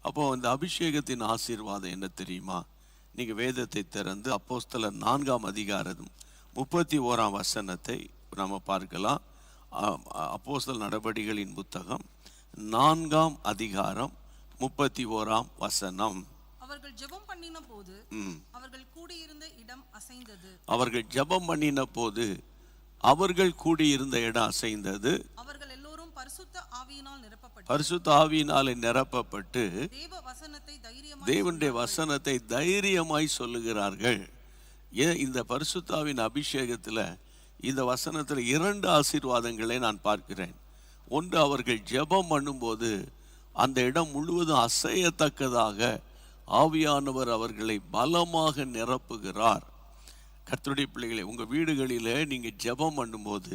அப்போ இந்த அபிஷேகத்தின் ஆசீர்வாதம் என்ன தெரியுமா? நீங்கள் வேதத்தை திறந்து அப்போஸ்தலர் 4ஆம் அதிகாரம் 31ஆம் வசனத்தை நம்ம பார்க்கலாம். அப்போஸ்தலர் நடபடிகளின் புத்தகம் 4ஆம் அதிகாரம் 31ஆம் வசனம். அவர்கள் ஜெபம் பண்ணின போது அவர்கள் கூடியிருந்த இடம் அசைந்தது. அவர்கள் ஜெபம் பண்ணின போது அவர்கள் கூடியிருந்த இடம் அசைந்தது. அவர்கள் எல்லோரும் பரிசுத்த ஆவியினால் நிரப்பப்பட்டு பரிசுத்த ஆவியினாலே நிரப்பப்பட்டு தேவனுடைய வசனத்தை தைரியமாய் சொல்லுகிறார்கள். ஏன் இந்த பரிசுத்தாவின் அபிஷேகத்தில் இந்த வசனத்தில் 2 ஆசீர்வாதங்களை நான் பார்க்கிறேன். ஒன்று, அவர்கள் ஜெபம் பண்ணும்போது அந்த இடம் முழுவதும் அசையத்தக்கதாக ஆவியானவர் அவர்களை பலமாக நிரப்புகிறார். கர்த்தருடைய பிள்ளைகளை, உங்கள் வீடுகளில் நீங்கள் ஜெபம் பண்ணும்போது,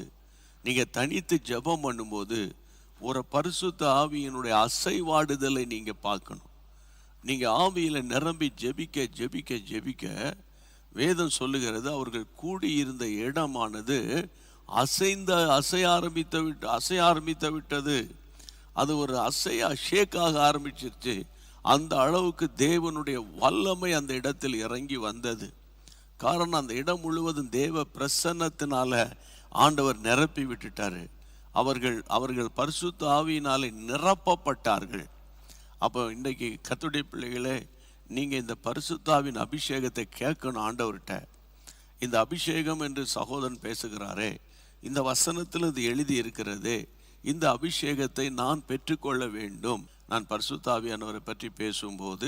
நீங்கள் தனித்து ஜெபம் பண்ணும்போது ஒரு பரிசுத்த ஆவியினுடைய அசைவாடுதலை நீங்கள் பார்க்கணும். நீங்கள் ஆவியில் நிரம்பி ஜெபிக்க ஜெபிக்க ஜெபிக்க வேதம் சொல்லுகிறது, அவர்கள் கூடியிருந்த இடமானது அசைய ஆரம்பித்து விட்டது. அது ஒரு ஷேக்காக ஆரம்பிச்சிருச்சு. அந்த அளவுக்கு தேவனுடைய வல்லமை அந்த இடத்தில் இறங்கி வந்தது. காரணம், அந்த இடம் முழுவதும் தேவ பிரசன்னத்தினால ஆண்டவர் நிரப்பி விட்டுட்டாரு. அவர்கள் பரிசுத்த ஆவியினாலே நிரப்பப்பட்டார்கள். அப்போ இன்றைக்கு கர்த்தருடைய பிள்ளைகளே, நீங்கள் இந்த பரிசுத்தாவின் அபிஷேகத்தை கேட்கணும் ஆண்டவர்கிட்ட. இந்த அபிஷேகம் என்று சகோதரன் பேசுகிறாரே, இந்த வசனத்தில் இது எழுதி இருக்கிறது. இந்த அபிஷேகத்தை நான் பெற்றுக்கொள்ள வேண்டும். நான் பரிசுத்தாவியானவரை பற்றி பேசும்போது,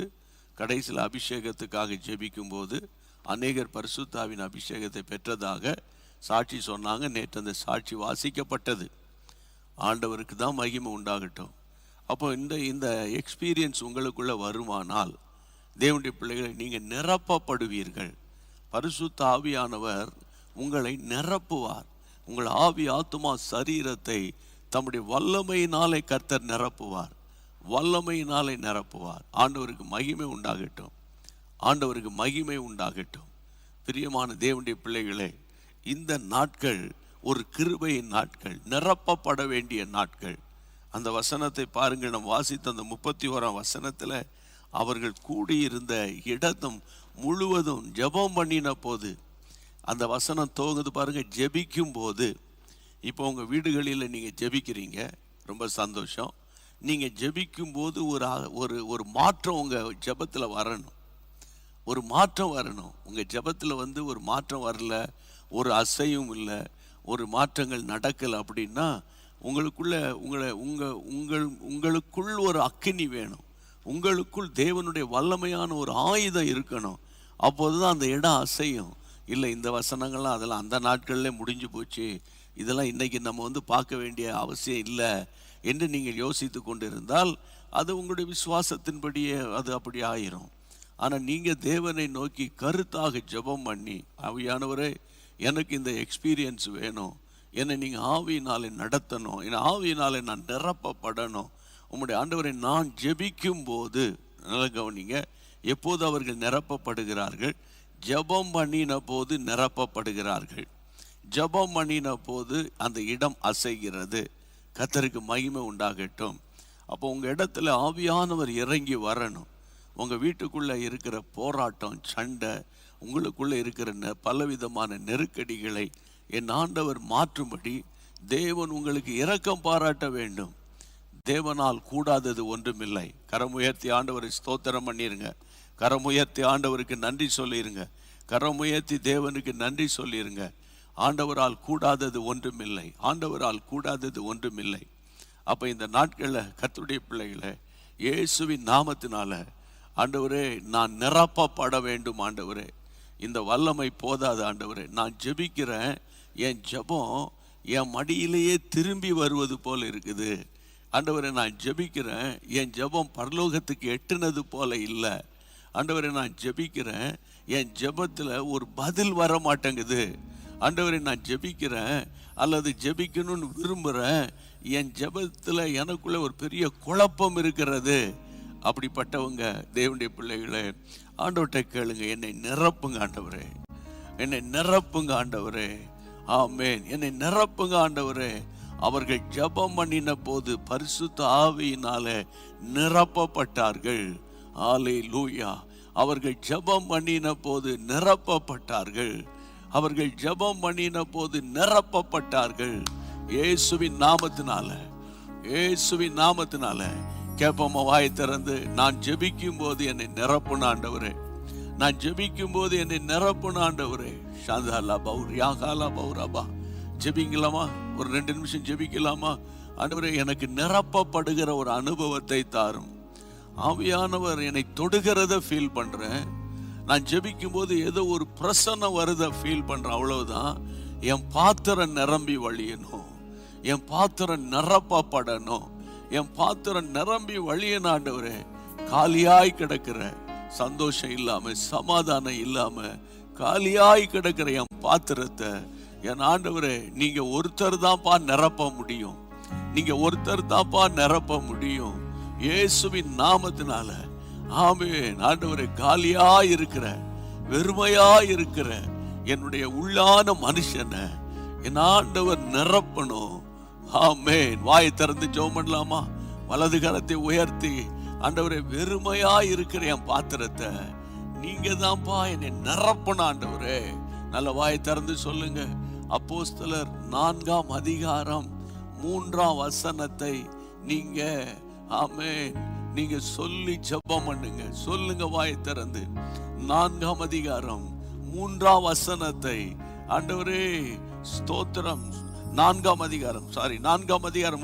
கடைசியில் அபிஷேகத்துக்காக ஜெபிக்கும்போது அநேகர் பரிசுத்தாவின் அபிஷேகத்தை பெற்றதாக சாட்சி சொன்னாங்க. நேற்று அந்த சாட்சி வாசிக்கப்பட்டது. ஆண்டவருக்கு தான் மகிமை உண்டாகட்டும். அப்போ இந்த எக்ஸ்பீரியன்ஸ் உங்களுக்குள்ள வருமானால், தேவனுடைய பிள்ளைகளை, நீங்கள் நிரப்பப்படுவீர்கள். பரிசுத்த ஆவியானவர் உங்களை நிரப்புவார். உங்கள் ஆவி ஆத்துமா சரீரத்தை தம்முடைய வல்லமையினாலே கர்த்தர் நிரப்புவார். வல்லமையினாலே நிரப்புவார். ஆண்டவருக்கு மகிமை உண்டாகட்டும். ஆண்டவருக்கு மகிமை உண்டாகட்டும். பிரியமான தேவனுடைய பிள்ளைகளே, இந்த நாட்கள் ஒரு கிருபையின் நாட்கள், நிரப்பப்பட வேண்டிய நாட்கள். அந்த வசனத்தை பாருங்கள். நம்ம வாசித்த அந்த 31ஆம் வசனத்தில் அவர்கள் கூடியிருந்த இடத்தும் முழுவதும் ஜெபம் பண்ணின போது, அந்த வசனம் தோங்குது பாருங்க, ஜெபிக்கும் போது. இப்போ உங்கள் வீடுகளில் நீங்கள் ஜெபிக்கிறீங்க, ரொம்ப சந்தோஷம். நீங்கள் ஜெபிக்கும் போது ஒரு மாற்றம் உங்கள் ஜெபத்தில் வரணும். ஒரு மாற்றம் வரணும். உங்கள் ஜெபத்தில் ஒரு மாற்றம் வரல, ஒரு அசையும் இல்லை, ஒரு மாற்றங்கள் நடக்கலை அப்படின்னா உங்களுக்குள் ஒரு அக்கினி வேணும். உங்களுக்குள் தேவனுடைய வல்லமையான ஒரு ஆயுதம் இருக்கணும். அப்போது தான் அந்த இடம் அசையும். இல்லை, இந்த வசனங்கள்லாம் அதெல்லாம் அந்த நாட்களில் முடிஞ்சு போச்சு, இதெல்லாம் இன்றைக்கி நம்ம பார்க்க வேண்டிய அவசியம் இல்லை என்று நீங்கள் யோசித்து கொண்டு இருந்தால் அது உங்களுடைய விசுவாசத்தின்படியே அது அப்படி ஆயிரும். ஆனால் நீங்கள் தேவனை நோக்கி கருத்தாக ஜெபம் பண்ணி, ஆவியானவரே, எனக்கு இந்த எக்ஸ்பீரியன்ஸ் வேணும், என்னை நீங்கள் ஆவியினாலே நடத்தணும், என் ஆவியினாலே நான் நிரப்பப்படணும். உம்முடைய ஆண்டவரை நான் ஜெபிக்கும் போது, நல்ல கவனிங்க, எப்போது அவர்கள் நிரப்பப்படுகிறார்கள்? ஜெபம் பண்ணின போது நிரப்பப்படுகிறார்கள். ஜெபம் பண்ணின போது அந்த இடம் அசைகிறது. கர்த்தருக்கு மகிமை உண்டாகட்டும். அப்போ உங்கள் இடத்துல ஆவியானவர் இறங்கி வரணும். உங்கள் வீட்டுக்குள்ளே இருக்கிற போராட்டம், சண்டை, உங்களுக்குள்ளே இருக்கிற பலவிதமான நெருக்கடிகளை என் ஆண்டவர் மாற்றும்படி தேவன் உங்களுக்கு இரக்கம் பாராட்ட வேண்டும். தேவனால் கூடாதது ஒன்றுமில்லை. கரமுயர்த்தி ஆண்டவரை ஸ்தோத்திரம் பண்ணிருங்க. கரமுயர்த்தி ஆண்டவருக்கு நன்றி சொல்லிருங்க. கரமுயர்த்தி தேவனுக்கு நன்றி சொல்லிருங்க. ஆண்டவரால் கூடாதது ஒன்றுமில்லை. ஆண்டவரால் கூடாதது ஒன்றுமில்லை. அப்போ இந்த நாட்களில் கர்த்தருடைய பிள்ளைகளை, இயேசுவின் நாமத்தினால, ஆண்டவரே, நான் நிரப்பப்பட வேண்டும். ஆண்டவரே, இந்த வல்லமை போதாது. ஆண்டவரே, நான் ஜெபிக்கிறேன், என் ஜெபம் என் மடியிலேயே திரும்பி வருவது போல் இருக்குது. ஆண்டவரே, நான் ஜெபிக்கிறேன், என் ஜெபம் பரலோகத்துக்கு எட்டுனது போல இல்லை. ஆண்டவரே, நான் ஜெபிக்கிறேன், என் ஜெபத்தில் ஒரு பதில் வர மாட்டேங்குது. ஆண்டவரே, நான் ஜெபிக்கிறேன் அல்லது ஜெபிக்கணும்னு விரும்புகிறேன், என் ஜெபத்தில் எனக்குள்ளே ஒரு பெரிய குழப்பம் இருக்கிறது. அப்படிப்பட்டவங்க தேவனுடைய பிள்ளைகளே, ஆண்டவர்கிட்ட கேளுங்க, என்னை நிரப்புங்க ஆண்டவரே, என்னை நிரப்புங்க ஆண்டவரே. ஆமென். என்னை நிரப்புங்க ஆண்டவரே. அவர்கள் ஜெபம் பண்ணின போது பரிசுத்த ஆவியினால நிரப்பப்பட்டார்கள். ஹல்லேலூயா. அவர்கள் ஜெபம் பண்ணின போது நிரப்பப்பட்டார்கள். அவர்கள் ஜெபம் பண்ணின போது நிரப்பப்பட்டார்கள். இயேசுவின் நாமத்தினால, இயேசுவின் நாமத்தினால. கேப்போமா வாயை திறந்து, நான் ஜெபிக்கும் போது என்னை நிரப்புன ஆண்டவரே, நான் ஜெபிக்கும் போது என்னை நிரப்புன ஆண்டவரே. ஷாந்தாலா பௌர் யாகாலா பௌராபா. ஜெபிக்கலாமா? ஒரு 2 நிமிஷம் ஜெபிக்கலாமா? ஆண்டவரே, எனக்கு நிரப்பப்படுகிற ஒரு அனுபவத்தை தாரும். ஆவியானவர் என்னை தொடுகிறத ஃபீல் பண்றேன். நான் ஜெபிக்கும் போது ஏதோ ஒரு பிரசன்னம் வருத ஃபீல் பண்றேன். அவ்வளவுதான். என் பாத்திரம் நிரம்பி வழியணும், என் பாத்திரம் நிரப்பப்படணும், என் பாத்திரம் நிரம்பி வழியணும். ஆண்டவரே, காலியாய் கிடக்கிற, சந்தோஷம் இல்லாம சமாதானம் இல்லாம காலியாய் கிடக்கிற என் பாத்திரத்தை என் ஆண்டவரே, நீங்க ஒருத்தர் தான்ப்பா நிரப்ப முடியும், நீங்க ஒருத்தர் தான்ப்பா நிரப்ப முடியும். இயேசுவின் நாமத்தினால ஆமென். ஆண்டவரே, காலியா இருக்கிற, வெறுமையா இருக்கிற என்னுடைய உள்ளான மனுஷனை என் ஆண்டவர் நிரப்பணும். ஆமென். வாயை திறந்து ஜெபம் பண்ணலாமா? வலது கரத்தை உயர்த்தி, ஆண்டவரே, வெறுமையா இருக்கிற என் பாத்திரத்தை நீங்க தான்ப்பா என்னை நிரப்பணும் ஆண்டவரே. நல்ல வாயை திறந்து சொல்லுங்க. அப்போஸ்தலர் 4ஆம் அதிகாரம் 3ஆம் வசனத்தை நீங்க ஆமென் நீங்க சொல்லி ஜெபம் பண்ணுங்க. சொல்லுங்க வாயை திறந்து. 4ஆம் அதிகாரம் 3ஆம் வசனத்தை, ஆண்டவரே ஸ்தோத்திரம். 4ஆம் அதிகாரம்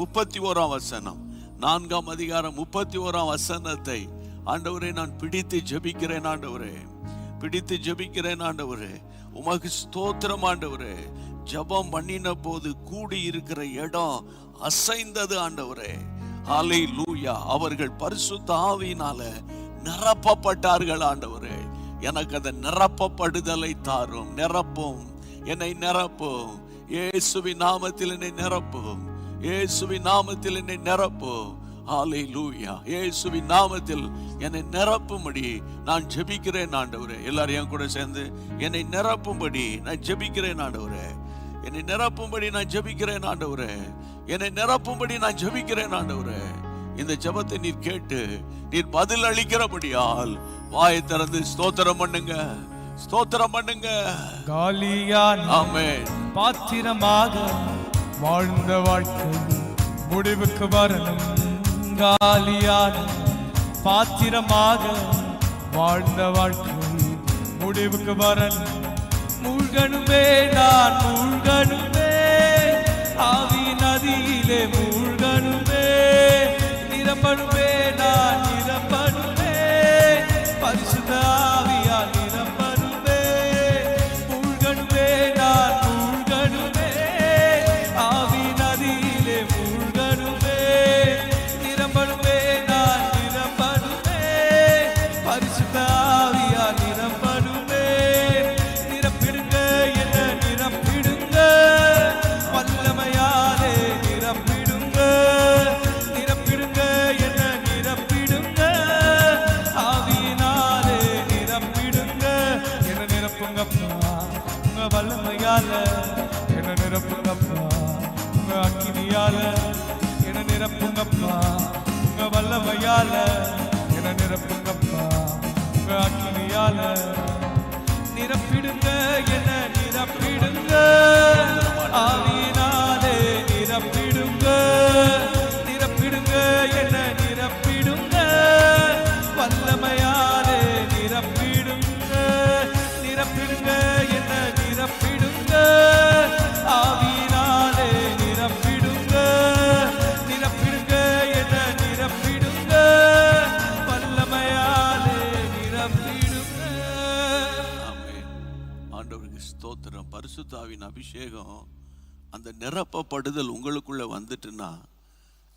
31ஆம் வசனம், 4ஆம் அதிகாரம் 31ஆம் வசனத்தை ஆண்டவரே நான் பிடித்து ஜெபிக்கிறேன் ஆண்டவரே, பிடித்து ஜெபிக்கிறேன் ஆண்டவரே. உமக்கு ஸ்தோத்திரம் ஆண்டவரே. ஜெபம் பண்ணின போது கூடி இருக்கிற இடம் அசைந்தது ஆண்டவரே. ஹல்லேலூயா. அவர்கள் பரிசுத்த ஆவியினால நிரப்பப்பட்டார்கள் ஆண்டவரே. எனக்கு அந்த நிரப்பப்படுதலை தாரும். நிரப்பும், என்னை நிரப்பும். இயேசுவின் நாமத்தில் என்னை நிரப்பும், இயேசுவின் நாமத்தில் என்னை நிரப்பும். ஹல்லேலூயா. இயேசுவின் நாமத்தில் என்னை நிரப்பும்படி நான் ஜெபிக்கிறேன் ஆண்டவரே. எல்லாரும் என் கூட சேர்ந்து என்னை நிரப்பும்படி நான் ஜெபிக்கிறேன் ஆண்டவரே. என்னை நிரப்பும்படி நான் ஜெபிக்கிறேன் ஆண்டவரே. என்னை நிரப்பும்படி நான் ஜெபிக்கிறேன் ஆண்டவரே. இந்த ஜெபத்தை நீர் கேட்டு நீர் பதில் அளிக்கிறபடியால் வாயை திறந்து ஸ்தோத்திரம் பண்ணுங்க, ஸ்தோத்திரம் பண்ணுங்க. காலியான ஆமென். பாத்திரமாக வாழ்ந்த வாழ்க்கை முடிவுக்கு வரணும். காலியான பாத்திரமாக வாழ்ந்த வாழ்க்கை முடிவுக்கு வரணும். மூழ்கணுமே, நான் மூழ்கணுமே, ஆவி நதியிலே மூழ்கணுமே. நிரம்பணுமே, நான் நிரம்பணுமே, பரிசுத்த ஆவியால் நிரம்பணுமே. மூழ்கணுமே, நான் மூழ்கணுமே, ஆவி நதியிலே மூழ்கணுமே. நிரம்பணுமே, நான் நிரம்பணுமே, பரிசுத்த ஆவியால் நிரம்பணுமே. நிரப்பிடுங்க, என்ன நிரப்பிடுங்க, வல்லமையாலே நிரப்பிடுங்க. நிரப்பிடுங்க, என்ன நிரப்பிடுங்க, ஆவியினாலே நிரப்பிடுங்க. என்ன நிரப்புங்கப்பா, உங்க வல்லமையால என்ன நிரப்புங்கப்பா, உங்க அக்கினியால என்ன நிரப்புங்கப்பா, உங்க வல்லமையால என்ன நிரப்புங்கப்பா, உங்க அக்கினியால நிரப்பிடுங்க. என்ன நிரப்பிடுங்க, ஆவியினாலே நிரப்பிடுங்க. நிரப்பிடுங்க, என்ன நிரப்பிடுங்க, வல்லமையாலே நிரப்பிடுங்க. நிரப்பிடுங்க, என்ன நிரப்பிடுங்க, ஆவியினாலே நிரப்பிடுங்க. நிரப்பிடுங்க, என்ன நிரப்பிடுங்க, வல்லமையாலே நிரப்பிடுங்க. ஆமென். ஆண்டவருக்கு ஸ்தோத்திரம். பரிசுத்த ஆவியின் அபிஷேகம், அந்த நிரப்பப்படுதல் உங்களுக்குள்ள வந்துட்டுன்னா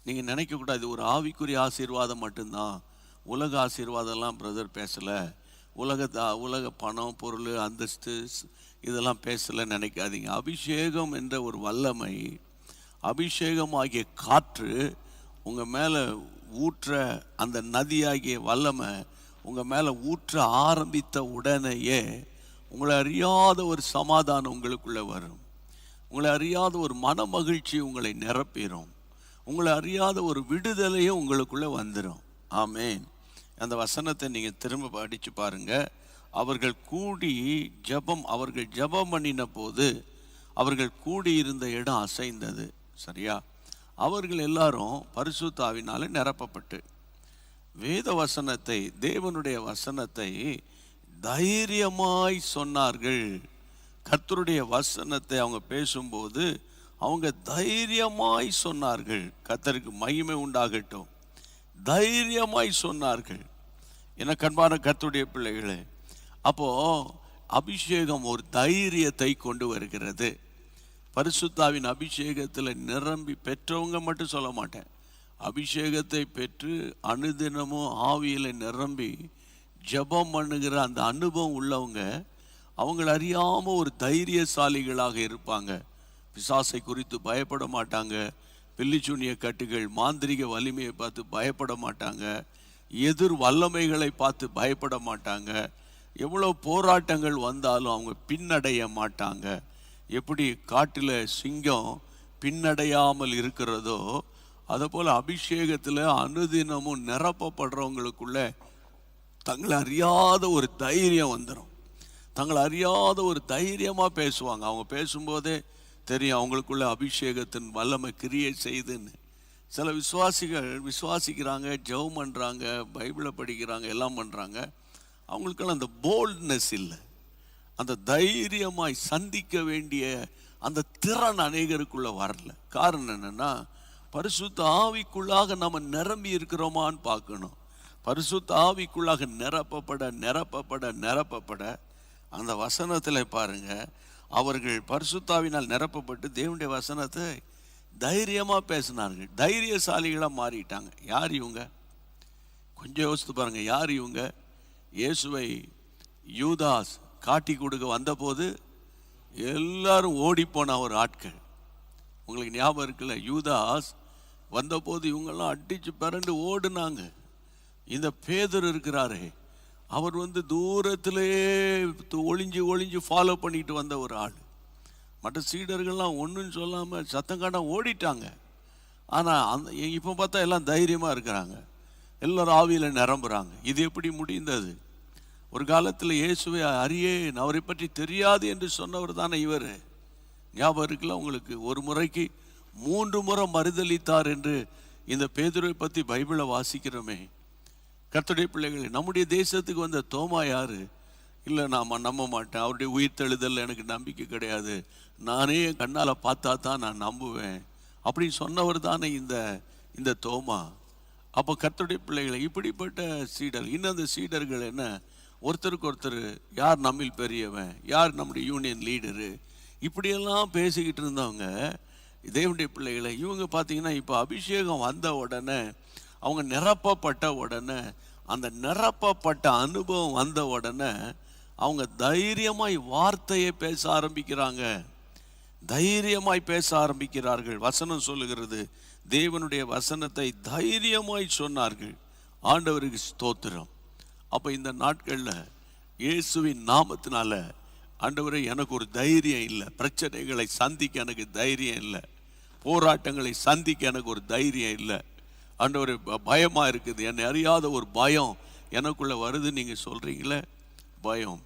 நீங்க நினைக்க கூடாது ஒரு ஆவிக்குரிய ஆசீர்வாதம் மட்டும்தான். உலக ஆசீர்வாதம்லாம் பிரதர் பேசல, உலக பணம் பொருள் அந்தஸ்து இதெல்லாம் பேசல நினைக்காதீங்க. அபிஷேகம் என்ற ஒரு வல்லமை, அபிஷேகம் ஆகிய காற்று உங்க மேல ஊற்ற, அந்த நதியாகிய வல்லமை உங்க மேல ஊற்ற ஆரம்பித்த உடனேயே உங்களை அறியாத ஒரு சமாதானம் உங்களுக்குள்ள வரும். உங்களை அறியாத ஒரு மன மகிழ்ச்சி உங்களை நிரப்பிடும். உங்களை அறியாத ஒரு விடுதலையும் உங்களுக்குள்ளே வந்துடும். ஆமேன். அந்த வசனத்தை நீங்கள் திரும்ப படித்து பாருங்க. அவர்கள் ஜெபம் பண்ணின போது அவர்கள் கூடியிருந்த இடம் அசைந்தது. சரியா? அவர்கள் எல்லாரும் பரிசுத்த ஆவியினாலே நிரப்பப்பட்டு வேத வசனத்தை, தேவனுடைய வசனத்தை தைரியமாய் சொன்னார்கள். கர்த்தருடைய வசனத்தை அவங்க பேசும்போது அவங்க தைரியமாய் சொன்னார்கள். கர்த்தருக்கு மகிமை உண்டாகட்டும். தைரியமாய் சொன்னார்கள். என கண்பான கர்த்தருடைய பிள்ளைகளே, அப்போ அபிஷேகம் ஒரு தைரியத்தை கொண்டு வருகிறது. பரிசுத்தாவின் அபிஷேகத்தில் நிரம்பி பெற்றவங்க மட்டும் சொல்ல மாட்டேன், அபிஷேகத்தை பெற்று அனுதினமும் ஆவியில் நிரம்பி ஜெபம் பண்ணுகிற அந்த அனுபவம் உள்ளவங்க அவங்கள அறியாமல் ஒரு தைரியசாலிகளாக இருப்பாங்க. பிசாசை குறித்து பயப்பட மாட்டாங்க. பில்லிச்சூனிய கட்டுகள், மாந்திரிக வலிமையை பார்த்து பயப்பட மாட்டாங்க. எதிர் வல்லமைகளை பார்த்து பயப்பட மாட்டாங்க. எவ்வளோ போராட்டங்கள் வந்தாலும் அவங்க பின்னடைய மாட்டாங்க. எப்படி காட்டில் சிங்கம் பின்னடையாமல் இருக்கிறதோ அதுபோல் அபிஷேகத்தில் அனுதினமும் நிரப்பப்படுறவங்களுக்குள்ள தங்களை அறியாத ஒரு தைரியம் வந்துடும். தங்களை அறியாத ஒரு தைரியமாக பேசுவாங்க. அவங்க பேசும்போதே தெரியும் அவங்களுக்குள்ள அபிஷேகத்தின் வல்லமை கிரியை செய்துன்னு. சில விசுவாசிகள் விசுவாசிக்கிறாங்க, ஜெபம் பண்ணுறாங்க, பைபிளை படிக்கிறாங்க, எல்லாம் பண்ணுறாங்க. அவங்களுக்கெல்லாம் அந்த போல்ட்னஸ் இல்லை, அந்த தைரியமாய் சந்திக்க வேண்டிய அந்த திறன் அநேகருக்குள்ளே வரல. காரணம் என்னென்னா, பரிசுத்த ஆவிக்குள்ளாக நம்ம நிரம்பி இருக்கிறோமான்னு பார்க்கணும். பரிசுத்த ஆவிக்குள்ளாக நிரப்பப்பட அந்த வசனத்தில் பாருங்க, அவர்கள் பரிசுத்தாவினால் நிரப்பப்பட்டு தேவனுடைய வசனத்தை தைரியமாக பேசினார்கள். தைரியசாலிகளாக மாறிட்டாங்க. யார் இவங்க? கொஞ்சம் யோசித்து பாருங்க. யார் இவங்க? இயேசுவை யூதாஸ் காட்டி கொடுக்க வந்தபோது எல்லாரும் ஓடிப்போன ஒரு ஆட்கள். உங்களுக்கு ஞாபகம் இருக்குல்ல? யூதாஸ் வந்தபோது இவங்கெல்லாம் அடித்து பிறண்டு ஓடுனாங்க. இந்த பேதுரு இருக்கிறாரே, அவர் தூரத்திலே ஒளிஞ்சு ஃபாலோ பண்ணிட்டு வந்த ஒரு ஆள். மற்ற சீடர்கள்லாம் ஒன்றுன்னு சொல்லாமல் சத்தம் காட்ட ஓடிட்டாங்க. ஆனால் இப்போ பார்த்தா எல்லாம் தைரியமாக இருக்கிறாங்க, எல்லாரும் ஆவியில் நிரம்புகிறாங்க. இது எப்படி முடிந்தது? ஒரு காலத்தில் இயேசுவை அறியேன், அவரை பற்றி தெரியாது என்று சொன்னவர் தானே இவர். ஞாபகம் இருக்குல்ல உங்களுக்கு? ஒரு முறைக்கு 3 முறை மறுதலித்தார் என்று இந்த பேதுருவை பற்றி பைபிளை வாசிக்கிறோமே. கர்த்தருடைய பிள்ளைகளே, நம்முடைய தேசத்துக்கு வந்த தோமா யாரு? இல்லை, நான் நம்ப மாட்டேன், அவருடைய உயிர்த்தெழுதல் எனக்கு நம்பிக்கை கிடையாது, நானே என் கண்ணால் பார்த்தா தான் நான் நம்புவேன் அப்படின்னு சொன்னவர் தானே இந்த தோமா. அப்போ கர்த்தருடைய பிள்ளைகளை, இப்படிப்பட்ட சீடர், இன்னும் அந்த சீடர்கள் என்ன, ஒருத்தருக்கு ஒருத்தர் யார் நம்மில் பெரியவன், யார் நம்முடைய யூனியன் லீடரு, இப்படியெல்லாம் பேசிக்கிட்டு இருந்தவங்க தேவனுடைய பிள்ளைகளை. இவங்க பார்த்தீங்கன்னா இப்போ அபிஷேகம் வந்த உடனே, அவங்க நிரப்பப்பட்ட உடனே, அந்த நிரப்பப்பட்ட அனுபவம் வந்த உடனே அவங்க தைரியமாய் வார்த்தையை பேச ஆரம்பிக்கிறாங்க. தைரியமாய் பேச ஆரம்பிக்கிறார்கள். வசனம் சொல்லுகிறது, தேவனுடைய வசனத்தை தைரியமாய் சொன்னார்கள். ஆண்டவருக்கு ஸ்தோத்திரம். அப்போ இந்த நாட்களில் இயேசுவின் நாமத்தினால, ஆண்டவரே எனக்கு ஒரு தைரியம் இல்லை, பிரச்சனைகளை சந்திக்க எனக்கு தைரியம் இல்லை, போராட்டங்களை சந்திக்க எனக்கு ஒரு தைரியம் இல்லை, ஆண்டவரே பயமாக இருக்குது, என்னை அறியாத ஒரு பயம் எனக்குள்ளே வருது. நீங்கள் சொல்கிறீங்களே பயம்.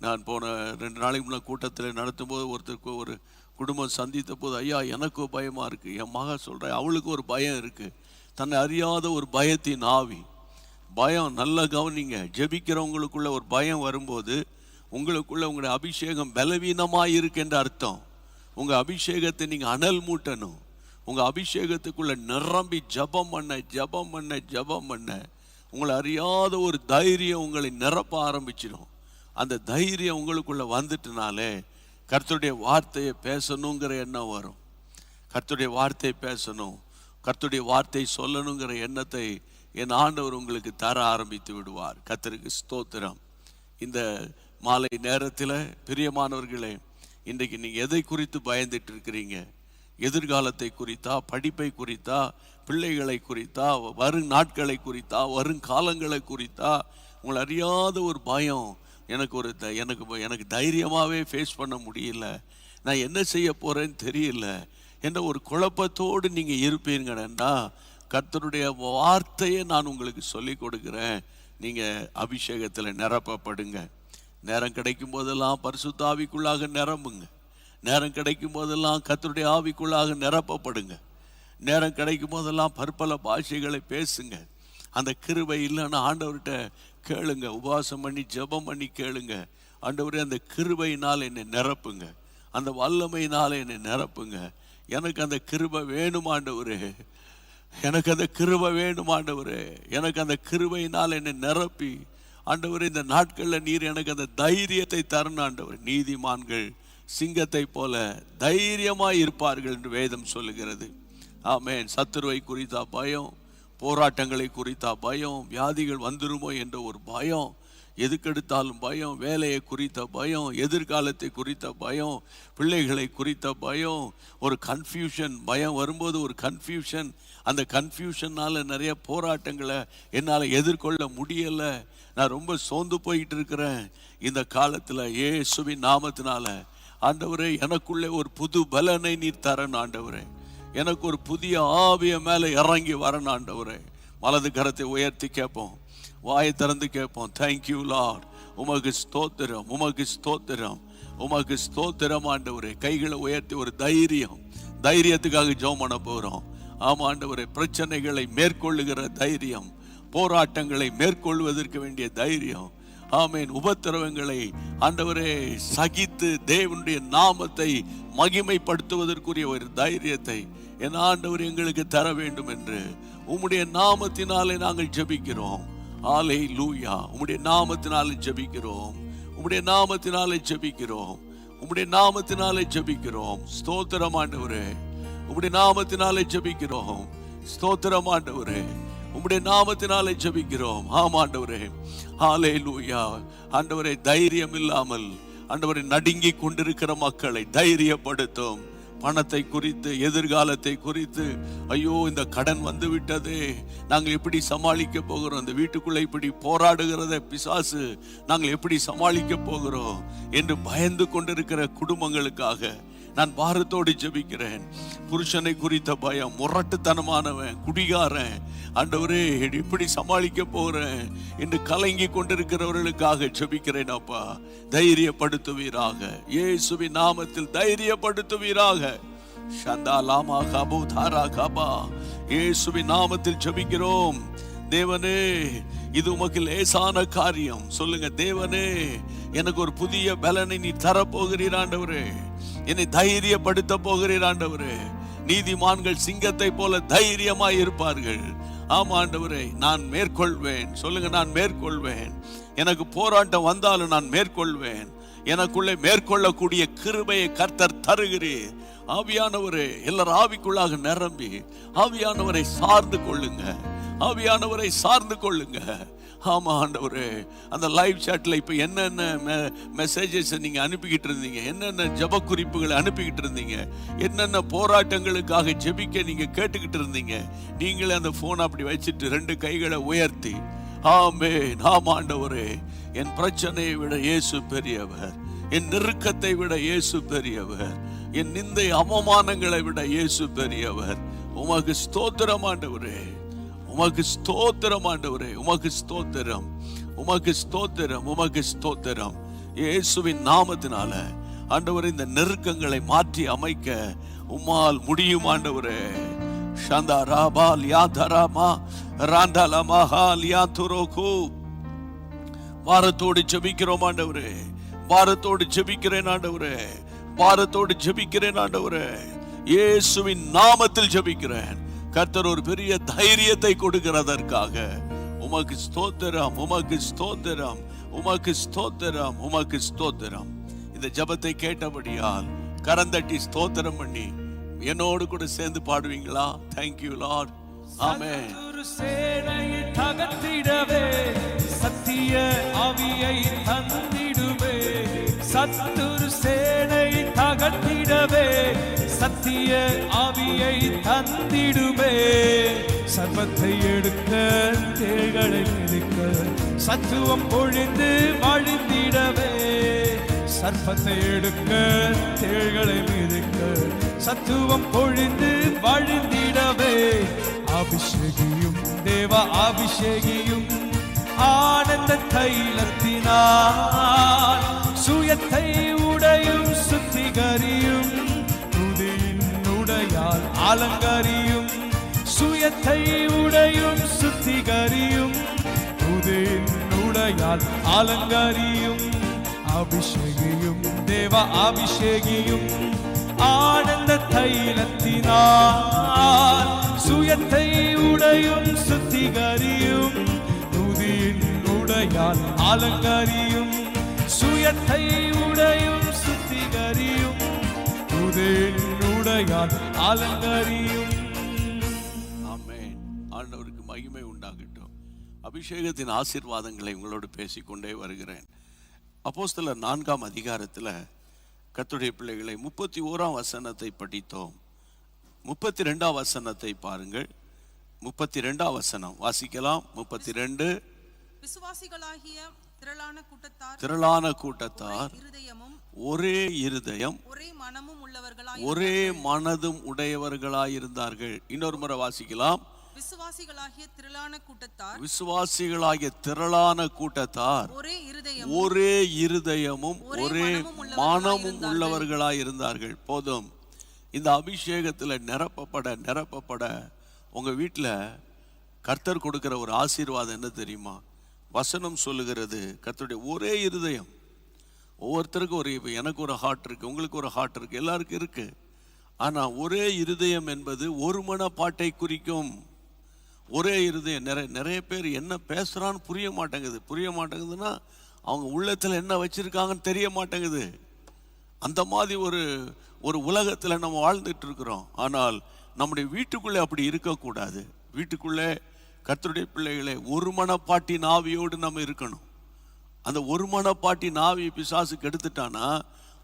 நான் போன 2 நாளைக்கு முன்னே கூட்டத்தில் நடத்தும்போது ஒருத்தருக்கு ஒரு குடும்பம் சந்தித்த போது, ஐயா எனக்கு பயமாக இருக்குது. என் மக சொல்கிறேன், அவளுக்கு ஒரு பயம் இருக்குது, தன்னை அறியாத ஒரு பயத்தின் ஆவி. பயம், நல்லா கவனிங்க. ஜெபிக்கிறவங்களுக்குள்ள ஒரு பயம் வரும்போது உங்களுக்குள்ள உங்களுடைய அபிஷேகம் பலவீனமாக இருக்குன்ற அர்த்தம். உங்கள் அபிஷேகத்தை நீங்கள் அனல் மூட்டணும். உங்கள் அபிஷேகத்துக்குள்ளே நிரம்பி ஜபம் பண்ண உங்களை அறியாத ஒரு தைரியம் உங்களை நிரப்ப ஆரம்பிச்சிடும். அந்த தைரியம் உங்களுக்குள்ளே வந்துட்டுனாலே கர்த்தருடைய வார்த்தையை பேசணுங்கிற எண்ணம் வரும். கர்த்தருடைய வார்த்தையை பேசணும், கர்த்தருடைய வார்த்தை சொல்லணுங்கிற எண்ணத்தை என் ஆண்டவர் உங்களுக்கு தர ஆரம்பித்து விடுவார். கர்த்தருக்கு ஸ்தோத்திரம். இந்த மாலை நேரத்தில் பிரியமானவர்களே, இன்றைக்கு நீங்கள் எதை குறித்து பயந்துட்டு இருக்கிறீங்க? எதிர்காலத்தை குறித்தா, படிப்பை குறித்தா, பிள்ளைகளை குறித்தா, வரும் நாட்களை குறித்தா, வருங்காலங்களை குறித்தா உங்களை அறியாத ஒரு பயம். எனக்கு தைரியமாகவே ஃபேஸ் பண்ண முடியல, நான் என்ன செய்ய போறேன்னு தெரியல என்ற ஒரு குழப்பத்தோடு நீங்க இருப்பீங்கன்னா, கர்த்தருடைய வார்த்தையை நான் உங்களுக்கு சொல்லி கொடுக்கிறேன். நீங்க அபிஷேகத்தில் நிரப்பப்படுங்க. நேரம் கிடைக்கும் போதெல்லாம் பரிசுத்த ஆவிக்குள்ளாக நிரம்புங்க. நேரம் கிடைக்கும் போதெல்லாம் கர்த்தருடைய ஆவிக்குள்ளாக நிரப்பப்படுங்க. நேரம் கிடைக்கும் போதெல்லாம் பற்பல பாஷைகளை பேசுங்க. அந்த கிருபை இல்லைன்னா ஆண்டவர்கிட்ட கேளுங்க, உபவாசம் பண்ணி ஜெபம் பண்ணி கேளுங்க. ஆண்டவரே, அந்த கிருபையினால் என்னை நிரப்புங்க, அந்த வல்லமையினால் என்னை நிரப்புங்க. எனக்கு அந்த கிருபை வேணும் ஆண்டவரே, எனக்கு அந்த கிருபை வேணும் ஆண்டவரே, எனக்கு அந்த கிருபையினால் என்னை நிரப்பி ஆண்டவரே, இந்த நாட்களில் நீர் எனக்கு அந்த தைரியத்தை தரணும் ஆண்டவர். நீதிமான்கள் சிங்கத்தை போல தைரியமாய் இருப்பார்கள் என்று வேதம் சொல்லுகிறது. ஆமென். சத்துருவை குறித்த பயம், போராட்டங்களை குறித்த பயம், வியாதிகள் வந்துருமோ என்ற ஒரு பயம், எதுக்கெடுத்தாலும் பயம், வேலையை குறித்த பயம், எதிர்காலத்தை குறித்த பயம், பிள்ளைகளை குறித்த பயம், ஒரு கன்ஃபியூஷன், பயம் வரும்போது ஒரு கன்ஃபியூஷன். அந்த கன்ஃபியூஷனால் நிறைய போராட்டங்களை என்னால் எதிர்கொள்ள முடியலை, நான் ரொம்ப சோர்ந்து போயிட்டு இருக்கிறேன். இந்த காலத்தில் இயேசுவின் நாமத்தினால ஆண்டவரே, எனக்குள்ளே ஒரு புது பலனை நீர் தரணும் ஆண்டவரே. எனக்கு ஒரு புதிய ஆவிய மேலே இறங்கி வரணும் ஆண்டவரே. வலது கரத்தை உயர்த்தி கேட்போம், வாயை திறந்து கேட்போம். தேங்க்யூ லார்ட், உமக்கு ஸ்தோத்திரம், உமக்கு ஸ்தோத்திரம், உமக்கு ஸ்தோத்திரம் ஆண்டவரே. கைகளை உயர்த்தி ஒரு தைரியத்துக்காக ஜெபம் பண்ண போகிறோம். ஆமா ஆண்டவரே, பிரச்சனைகளை மேற்கொள்ளுகிற தைரியம், போராட்டங்களை மேற்கொள்வதற்கு வேண்டிய தைரியம், ஆமேன், உபத்திரவங்களை ஆண்டவரே சகித்து தேவனுடைய நாமத்தை மகிமைப்படுத்துவதற்குரிய ஒரு தைரியத்தை என் ஆண்டவர் எங்களுக்கு தர வேண்டும் என்று உம்முடைய நாமத்தினாலே நாங்கள் ஜெபிக்கிறோம். அல்லேலூயா. உம்முடைய நாமத்தினாலே ஜெபிக்கிறோம், உம்முடைய நாமத்தினாலே ஜெபிக்கிறோம், உம்முடைய நாமத்தினாலே ஜெபிக்கிறோம். ஸ்தோத்திரம் ஆண்டவரே, உம்முடைய நாமத்தினாலே ஜெபிக்கிறோம். ஸ்தோத்திரம் ஆண்டவரே, உம்முடைய நாமத்தினாலே ஜெபிக்கிறோம். ஆமா ஆண்டவரே, ஹல்லேலூயா. ஆண்டவரே, தைரியம் இல்லாமல் ஆண்டவரே நடுங்கி கொண்டிருக்கிற மக்களை தைரியப்படுத்தும். பணத்தை குறித்து, எதிர்காலத்தை குறித்து, ஐயோ இந்த கடன் வந்து விட்டதே, நாங்கள் எப்படி சமாளிக்க போகிறோம், இந்த வீட்டுக்குள்ள இப்படி போராடுகிறத பிசாசு, நாங்கள் எப்படி சமாளிக்க போகிறோம் என்று பயந்து கொண்டிருக்கிற குடும்பங்களுக்காக நான் பாரத்தோடு ஜெபிக்கிறேன். புருஷனை குறித்த பயம், முரட்டுத்தனமானவன், குடிகாரன், ஆண்டவரே எப்படி சமாளிக்க போறேன் என்று கலங்கி கொண்டிருக்கிறவர்களுக்காக ஜெபிக்கிறேன். அப்பா, தைரியப்படுத்துவீராக, இயேசுவின் நாமத்தில் தைரியப்படுத்துவீராக. ஷந்தாலாமா கபு தாரா கபா, இயேசுவின் நாமத்தில் ஜெபிக்கிறோம். தேவனே, இது உமக்கு லேசான காரியம். சொல்லுங்க, தேவனே, எனக்கு ஒரு புதிய பலனை நீ தரப்போகிறீர் ஆண்டவரே, என்னை தைரியப்படுத்த போகிறீர் ஆண்டவரே. நீதிமான்கள் சிங்கத்தை போல தைரியமாய் இருப்பார்கள். ஆமா ஆண்டவரே, நான் மேற்கொள்வேன். சொல்லுங்க, நான் மேற்கொள்வேன். எனக்கு போராட்டம் வந்தாலும் நான் மேற்கொள்வேன். எனக்குள்ளே மேற்கொள்ளக்கூடிய கிருபையை கர்த்தர் தருகிறீர். ஆவியானவரே, எல்லாரும் ஆவிக்குள்ளாக நிரம்பி ஆவியானவரை சார்ந்து கொள்ளுங்க, ஆவியானவரை சார்ந்து கொள்ளுங்க. ஆமா ஆண்டவரே, அந்த லைவ் சாட்ல இப்ப என்னென்ன மெசேஜஸ் நீங்க அனுப்பிக்கிட்டு இருந்தீங்க, என்னென்ன ஜெப குறிப்புகளை அனுப்பிக்கிட்டு இருந்தீங்க, என்னென்ன போராட்டங்களுக்காக ஜெபிக்க நீங்க கேட்டுக்கிட்டு இருந்தீங்க, நீங்களே அந்த போன் அப்படி வச்சுட்டு 2 கைகளை உயர்த்தி, ஆமென், ஆமா ஆண்டவரே, என் பிரச்சனையை விட இயேசு பெரியவர், என் நெருக்கத்தை விட இயேசு பெரியவர், என் நிந்தை அவமானங்களை விட இயேசு பெரியவர். உமக்கு ஸ்தோத்திரம் ஆண்டவரே, உமக்கு ஸ்தோத்திரம் ஆண்டவரே, உமக்கு ஸ்தோத்திரம், உமக்கு ஸ்தோத்திரம், உமக்கு ஸ்தோத்திரம். இயேசுவின் நாமத்தினால ஆண்டவரே, இந்த நெருக்கங்களை மாற்றி அமைக்க உம்மால் முடியும் ஆண்டவரே. ஷந்தா ராபா லியாதராமா ராண்டலமா லியாதுரோகு. வாரத்தோடு ஜெபிக்கிறோம் ஆண்டவரே, வாரத்தோடு ஜெபிக்கிறேன் ஆண்டவரே, வாரத்தோடு ஜெபிக்கிறேன் ஆண்டவரே. இயேசுவின் நாமத்தில் ஜெபிக்கிறேன். கர்த்தர் ஒரு பெரிய தைரியத்தை கொடுக்கிறதற்காக உமக்கு ஸ்தோத்திரம், உமக்கு ஸ்தோத்திரம், உமக்கு ஸ்தோத்திரம், உமக்கு ஸ்தோத்திரம். இந்த ஜெபத்தை கேட்டபடியால் கரந்தட்டி ஸ்தோத்திரம் பண்ணி என்னோடு கூட சேர்ந்து பாடுவீங்களா? Thank you Lord. ஆமென். சேனையை தகர்த்திடவே சத்திய ஆவியை தந்திடுவே, சத்துரு சேனையை தகர்த்திடவே சத்திய ஆவியை தந்திடுவே. சர்வத்தை எடுக்க, தேள்களை மிதிக்க, சத்துவம் பொழிந்து வழிந்திடவே, சர்ப்பத்தை எடுக்க தேள்களை மிதிக்க சத்துவம் பொழிந்து வழிந்திடவே அபிஷேகியும் தேவ அபிஷேகியும் ஆனந்த தைலத்தினால் சுயத்தை உடையும் சுத்திகரியும் துதியின் உடையால் அலங்கரியும் சுயத்தை உடையும் சுத்திகரியும் துதியின் உடையால் அலங்கரியும் அபிஷேகியும் தேவ அபிஷேகியும் ஆனந்த தைலத்தினால் சுயத்தை உடையும் சுத்திகரியும் துதியின் உடையால் அலங்கரியும் சுயத்தை உடையும் சுத்திகரியும் துதியின் உடையால் அலங்கரியும். ஆமென். ஆண்டவருக்கு மகிமை உண்டாகட்டும். அபிஷேகத்தின் ஆசீர்வாதங்களை உங்களோடு பேசிக்கொண்டே வருகிறேன். அப்போஸ்தலர் 4ஆம் அதிகாரத்தில் கர்த்தருடைய பிள்ளைகளை 31ஆம் வசனத்தை படித்தோம். 32ஆம் வசனத்தை பாருங்கள். 32ஆம் வசனம் வாசிக்கலாம். 32. விசுவாசிகளாகிய திரளான கூட்டத்தார் ஒரே இருதயம் ஒரே மனதும் உடையவர்களாயிருந்தார்கள். இன்னொரு முறை வாசிக்கலாம். விசுவாசிகளாகிய திரளான கூட்டத்தார் ஒரே இருதயமும் ஒரே மனமும் உள்ளவர்களாயிருந்தார்கள். போதும். இந்த அபிஷேகத்தில் நிரப்பப்பட உங்க வீட்டில் கர்த்தர் கொடுக்கிற ஒரு ஆசீர்வாதம் என்ன தெரியுமா? வசனம் சொல்லுகிறது, கர்த்தருடைய ஒரே இருதயம். ஒவ்வொருத்தருக்கும் ஒரு, இப்போ எனக்கு ஒரு ஹார்ட் இருக்கு, உங்களுக்கு ஒரு ஹார்ட் இருக்கு, எல்லாருக்கும் இருக்கு. ஆனா ஒரே இருதயம் என்பது ஒரு மனப்பாட்டை குறிக்கும். ஒரே இருதயம். நிறைய பேர் என்ன பேசுறான்னு புரிய மாட்டேங்குதுன்னா அவங்க உள்ளத்துல என்ன வச்சிருக்காங்கன்னு தெரிய மாட்டேங்குது. அந்த மாதிரி ஒரு உலகத்துல நம்ம வாழ்ந்துட்டு இருக்கிறோம். ஆனால் நம்முடைய வீட்டுக்குள்ளே அப்படி இருக்கக்கூடாது. வீட்டுக்குள்ளே கர்த்தருடைய பிள்ளைகளை ஒரு மனப்பாட்டின் ஆவியோடு நம்ம இருக்கணும். அந்த ஒரு மனப்பாட்டின் ஆவி பிசாசு கெடுத்துட்டானா,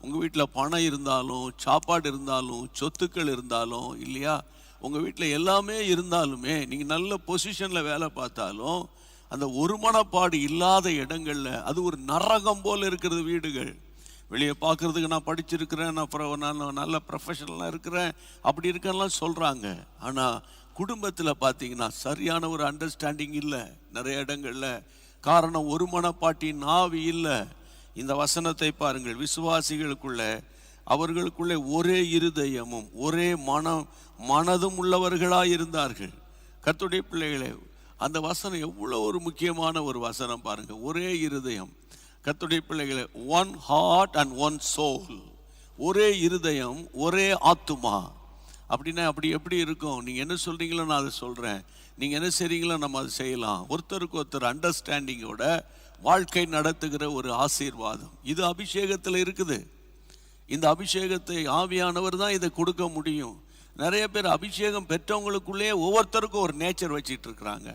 உங்க வீட்டில் பணம் இருந்தாலும், சாப்பாடு இருந்தாலும், சொத்துக்கள் இருந்தாலும், இல்லையா, உங்க வீட்டில் எல்லாமே இருந்தாலுமே, நீங்க நல்ல பொசிஷன்ல வேலை பார்த்தாலும், அந்த ஒரு மனப்பாடு இல்லாத இடங்கள்ல அது ஒரு நரகம் போல இருக்கிறது வீடுகள். வெளியே பார்க்கறதுக்கு நான் படிச்சிருக்கிறேன், நான் நல்ல ப்ரொஃபஷனலாக இருக்கிறேன், அப்படி இருக்கெல்லாம் சொல்றாங்க. ஆனா குடும்பத்தில் பார்த்தீங்கன்னா சரியான ஒரு அண்டர்ஸ்டாண்டிங் இல்லை நிறைய இடங்கள்ல. காரணம், ஒரு மனப்பாட்டின் ஆவி இல்லை. இந்த வசனத்தை பாருங்கள். அவர்களுக்குள்ளே ஒரே இருதயமும் ஒரே மனதும் உள்ளவர்களாய் இருந்தார்கள். கர்த்தருடைய பிள்ளைகளே, அந்த வசனம் எவ்வளவு ஒரு முக்கியமான ஒரு வசனம் பாருங்க. ஒரே இருதயம். கர்த்தருடைய பிள்ளைகளே, one heart and one soul. ஒரே இருதயம் ஒரே ஆத்துமா. அப்படின்னா அப்படி எப்படி இருக்கும்? நீங்க என்ன சொல்றீங்களோ நான் அதை சொல்றேன், நீங்க என்ன செய்றீங்களோ நம்ம அதை செய்யலாம். ஒருத்தருக்கு ஒருத்தர் அண்டர்ஸ்டாண்டிங்கோட வாழ்க்கை நடத்துகிற ஒரு ஆசீர்வாதம் இது அபிஷேகத்தில் இருக்குது. இந்த அபிஷேகத்தை ஆவியானவர் தான் இதை கொடுக்க முடியும். நிறைய பேர் அபிஷேகம் பெற்றவங்களுக்குள்ளே ஒவ்வொருத்தருக்கும் ஒரு நேச்சர் வச்சிட்டு இருக்கிறாங்க.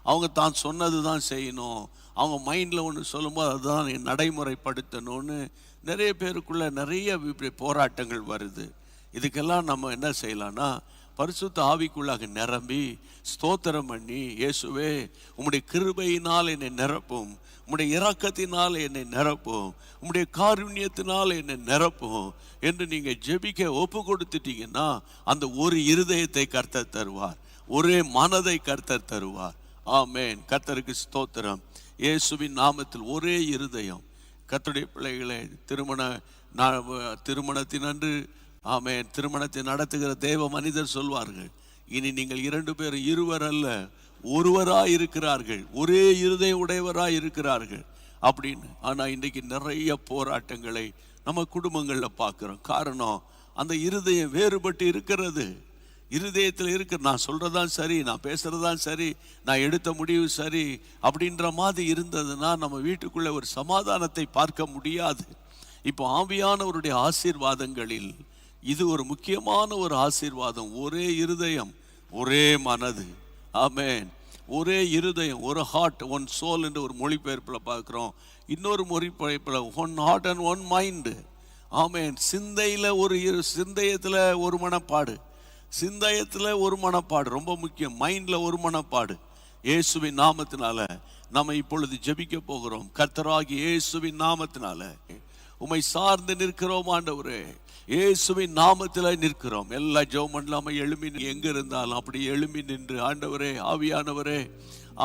அவங்க தான் சொன்னது தான் செய்யணும், அவங்க மைண்டில் ஒன்று சொல்லும்போது அதுதான் நடைமுறைப்படுத்தணும்னு நிறைய பேருக்குள்ள நிறைய போராட்டங்கள் வருது. இதுக்கெல்லாம் நம்ம என்ன செய்யலாம்னா, பரிசுத்த ஆவிக்குள்ளாக நிரம்பி ஸ்தோத்திரம் பண்ணி, இயேசுவே உம்முடைய கிருபையினால் என்னை நிரப்பும், உம்முடைய இரக்கத்தினால் என்னை நிரப்பும், உம்முடைய காருண்யத்தினால் என்னை நிரப்பும் என்று நீங்க ஜெபிக்க ஒப்பு கொடுத்துட்டீங்கன்னா, அந்த ஒரு இருதயத்தை கர்த்தர் தருவார், ஒரே மனதை கர்த்தர் தருவார். ஆமென். கர்த்தருக்கு ஸ்தோத்திரம். இயேசுவின் நாமத்தில் ஒரே இருதயம். கர்த்தருடைய பிள்ளைகளே, திருமணத்தினன்று ஆமென், திருமணத்தை நடத்துகிற தேவ மனிதர் சொல்வார்கள், இனி நீங்கள் 2 பேர் இருவர் அல்ல ஒருவராய் இருக்கிறார்கள், ஒரே இருதயம் உடையவராய் இருக்கிறார்கள் அப்படின்னு. ஆனா இன்றைக்கு நிறைய போராட்டங்களை நம்ம குடும்பங்கள்ல பார்க்கிறோம். காரணம், அந்த இருதயம் வேறுபட்டு இருக்கிறது. இருதயத்தில் இருக்கிற நான் சொல்றதான் சரி, நான் பேசுறதான் சரி, நான் எடுத்த முடிவு சரி அப்படின்ற மாதிரி இருந்ததுன்னா நம்ம வீட்டுக்குள்ள ஒரு சமாதானத்தை பார்க்க முடியாது. இப்போ ஆவியானவருடைய ஆசீர்வாதங்களில் இது ஒரு முக்கியமான ஒரு ஆசீர்வாதம். ஒரே இருதயம் ஒரே மனது. ஆமென். ஒரே இருதயம், ஒரு ஹார்ட் ஒன் சோல் என்று ஒரு மொழிபெயர்ப்பில் பார்க்கிறோம். இன்னொரு மொழிபெயர்ப்பில் one heart and one mind. ஆமென். சிந்தையத்தில் ஒரு மனப்பாடு, சிந்தையத்தில் ஒரு மனப்பாடு ரொம்ப முக்கியம். மைண்டில் ஒரு மனப்பாடு. இயேசுவின் நாமத்தினால நம்ம இப்பொழுது ஜெபிக்க போகிறோம். கர்த்தராகிய இயேசுவின் நாமத்தினால உம்மை சார்ந்து நிற்கிறோம் ஆண்டவரே. இயேசுவின் நாமத்தில் நிற்கிறோம். எல்லா ஜெபம் பண்ணலாம எழும்பி எங்க இருந்தாலும் அப்படி எழும்பி நின்று ஆண்டவரே, ஆவியானவரே,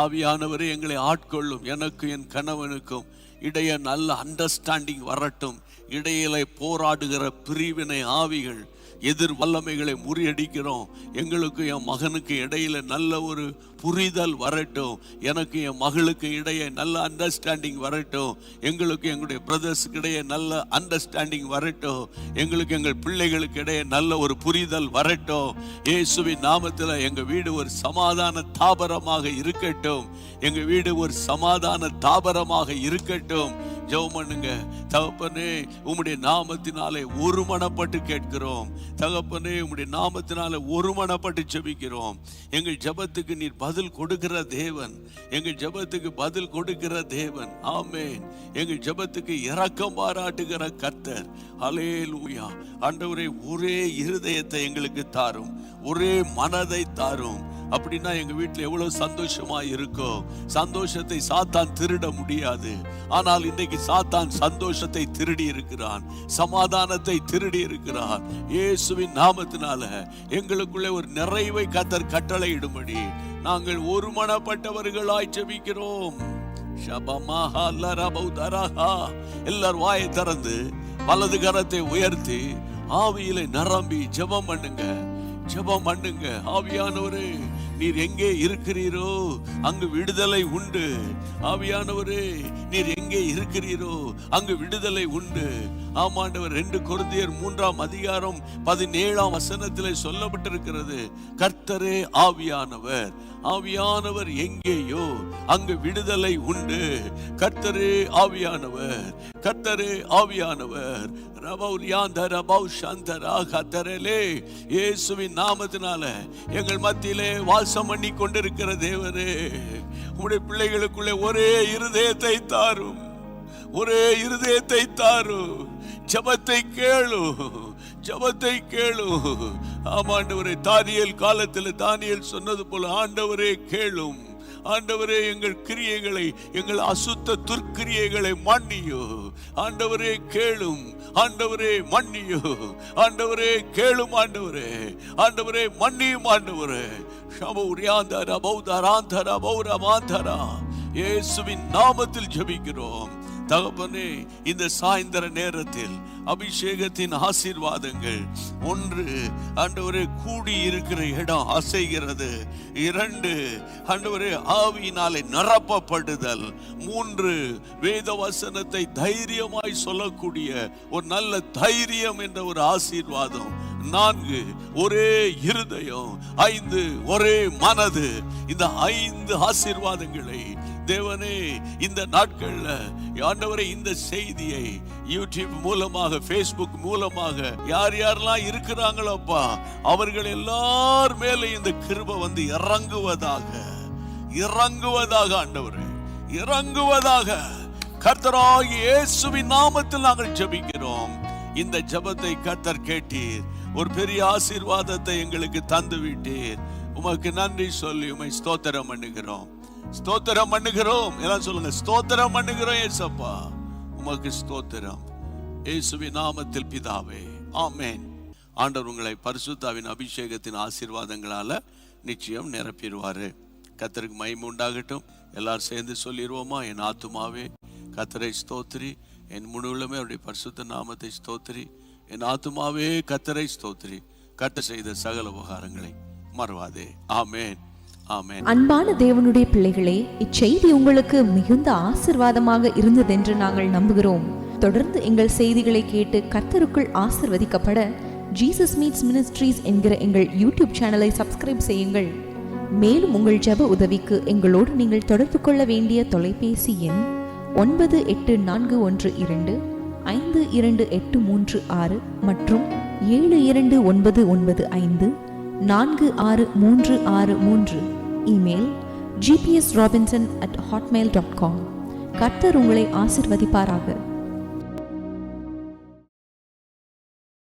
ஆவியானவரே எங்களை ஆட்கொள்ளும். எனக்கு என் கணவனுக்கும் இடையே நல்ல அண்டர்ஸ்டாண்டிங் வரட்டும். இடையில போராடுகிற பிரிவினை ஆவிகள், எதிர் வல்லமைகளை முறியடிக்கிறோம். எங்களுக்கு என் மகனுக்கு இடையில நல்ல ஒரு புரிதல் வரட்டும். எனக்கு என் மகளுக்கு இடையே நல்ல அண்டர்ஸ்டாண்டிங் வரட்டும். எங்களுக்கு எங்களுடைய பிரதர்ஸுக்கு இடையே நல்ல அண்டர்ஸ்டாண்டிங் வரட்டும். எங்களுக்கு எங்கள் பிள்ளைகளுக்கு இடையே நல்ல ஒரு புரிதல் வரட்டும். இயேசுவின் நாமத்தில் எங்க வீடு ஒரு சமாதான தாபரமாக இருக்கட்டும். எங்க வீடு ஒரு சமாதான தாபரமாக இருக்கட்டும். ஜெபம் பண்ணுங்க. தகப்பனே, உம்முடைய நாமத்தினாலே ஒருமனப்பட்டு கேட்கிறோம். தகப்பனே, உம்முடைய நாமத்தினாலே ஒருமனப்பட்டு ஜெபிக்கிறோம். எங்கள் ஜெபத்துக்கு நீர் பதில் கொடுக்கிற தேவன். எங்கள் ஜெபத்துக்கு பதில் கொடுக்கிற தேவன். ஆமென். எங்கள் ஜெபத்துக்கு இரக்கம் பாராட்டுகிற கர்த்தர். ஹல்லேலூயா. ஆண்டவரே, ஒரே இருதயத்தை எங்களுக்கு தாரும், ஒரே மனதை தாரும். அப்படின்னா எங்க வீட்டில் எவ்வளவு சந்தோஷமா இருக்கும். சந்தோஷத்தை சாத்தான் திருட முடியாது. ஆனால் இன்றைக்கு சாத்தான் சந்தோஷத்தை திருடி இருக்கிறான், சமாதானத்தை திருடி இருக்கிறான். இயேசுவின் நாமத்தினால எங்களுக்குள்ளே ஒரு நிறைவை கர்த்தர் கட்டளையிடும்படி நாங்கள் ஒருமனப்பட்டவர்களாய் ஜெபிக்கிறோம். எல்லாரும் வாயை திறந்து வலது கரத்தை உயர்த்தி ஆவியிலே நிரம்பி ஜெபம் பண்ணுங்க. ஜெபம் பண்ணுங்க. ஆவியானவரே, நீர் எங்கே இருக்கிறீரோ அங்கு விடுதலை உண்டு. ஆவியானவரே, நீர் எங்கே இருக்கிறீரோ அங்கு விடுதலை உண்டு. ஆமாண்டவர். 2 கொரிந்தியர் 3:17 சொல்லப்பட்டிருக்கிறது, கர்த்தரே ஆவியானவர். ஆவியானவர் எங்கேயோ அங்கு விடுதலை உண்டு. கர்த்தரே ஆவியானவர், கர்த்தரே ஆவியானவர். இயேசுவின் நாமத்தினால எங்கள் மத்தியிலே வாசம் பண்ணி கொண்டிருக்கிற தேவனே, உம்முடைய பிள்ளைகளுக்குள்ளே ஒரே இருதயத்தை தாரும், ஒரே இருதயத்தை தாரும். ஜெபத்தை கேளு, ஜெபத்தை கேளு. ஆமாண்டவரே, தானியேல் காலத்தில் தானியேல் சொன்னது போல, ஆண்டவரே கேளும். ஆண்டவரே, எங்கள் கிரியைகளை, எங்கள் அசுத்த துர்க்கிரியைகளை மன்னியோ. ஆண்டவரே கேளும், ஆண்டவரே மன்னியோ. ஆண்டவரே கேளும், ஆண்டவரே, ஆண்டவரே மன்னியும். ஆண்டவரே இயேசுவின் நாமத்தில் ஜெபிக்கிறோம். தகப்பனே, இந்த சாயந்தர நேரத்தில் அபிஷேகத்தின் ஆசீர்வாதங்கள், 1, ஆண்டவரே கூடி இருக்கிற இடம் அசைகிறது. 2, ஆண்டவரே ஆவியினாலே நிரப்பப்படுதல். 3, வேத வசனத்தை தைரியமாய் சொல்லக்கூடிய ஒரு நல்ல தைரியம் என்ற ஒரு ஆசீர்வாதம். 4, ஒரே இருதயம். 5, ஒரே மனது. இந்த 5 ஆசீர்வாதங்களை தேவனே இந்த நாட்கள்ல, ஆண்டவரே, இந்த செய்தியை யூடியூப் மூலமாக, Facebook மூலமாக யார் யாரெல்லாம் இருக்கிறாங்களோப்பா, அவர்கள் எல்லார் மேல இந்த கிருபை வந்து இறங்குவதாக, இறங்குவதாக. ஆண்டவரே, இறங்குவதாக. கர்த்தராகிய இயேசுவின் நாமத்தில் நாங்கள் ஜெபிக்கிறோம். இந்த ஜெபத்தை கர்த்தர் கேட்டீர். ஒரு பெரிய ஆசீர்வாதத்தை எங்களுக்கு தந்து விட்டீர். உமக்கு நன்றி சொல்லி உம்மை ஸ்தோத்திரம் பண்ணுகிறோம், ஸ்தோத்திரம் பண்ணுகிறோம். எல்லாம் சொல்லுங்க, ஸ்தோத்திரம் பண்ணுகிறோம் ஏசப்பா, உமக்கு ஸ்தோத்திரம். இயேசுவின் நாமத்தில் பிதாவே, ஆமென். ஆண்டவர் உங்களை பரிசுத்தாவின் அபிஷேகத்தின் ஆசீர்வாதங்களால நிச்சயம் நிரப்பிடுவாரு. கர்த்தருக்கு மகிமை உண்டாகட்டும். எல்லாரும் சேர்ந்து சொல்லிடுவோமா? என் ஆத்துமாவே கர்த்தரை ஸ்தோத்திரி, என் முழுவதுமே அவருடைய பரிசுத்த நாமத்தை ஸ்தோத்திரி. என் ஆத்துமாவே கர்த்தரை ஸ்தோத்திரி, கர்த்தர் செய்த சகல உபகாரங்களை மறவாதே. ஆமென், ஆமென். அன்பான தேவனுடைய பிள்ளைகளே, இச்செய்தி உங்களுக்கு மிகுந்த ஆசீர்வாதமாக இருந்ததென்று நாங்கள் நம்புகிறோம். தொடர்ந்து எங்கள் செய்திகளை கேட்டு கர்த்தருக்குள் ஆசீர்வதிக்கப்பட ஜீசஸ் மீட்ஸ் மினிஸ்ட்ரீஸ் என்கிற எங்கள் யூடியூப் சேனலை சப்ஸ்கிரைப் செய்யுங்கள். மேலும் உங்கள் ஜெப உதவிக்கு எங்களோடு நீங்கள் தொடர்பு கொள்ள வேண்டிய தொலைபேசி எண் 9842252836 மற்றும் 7299546363. Email gpsrobinson@hotmail.com. கர்த்தர் உங்களை ஆசீர்வதிப்பாராக.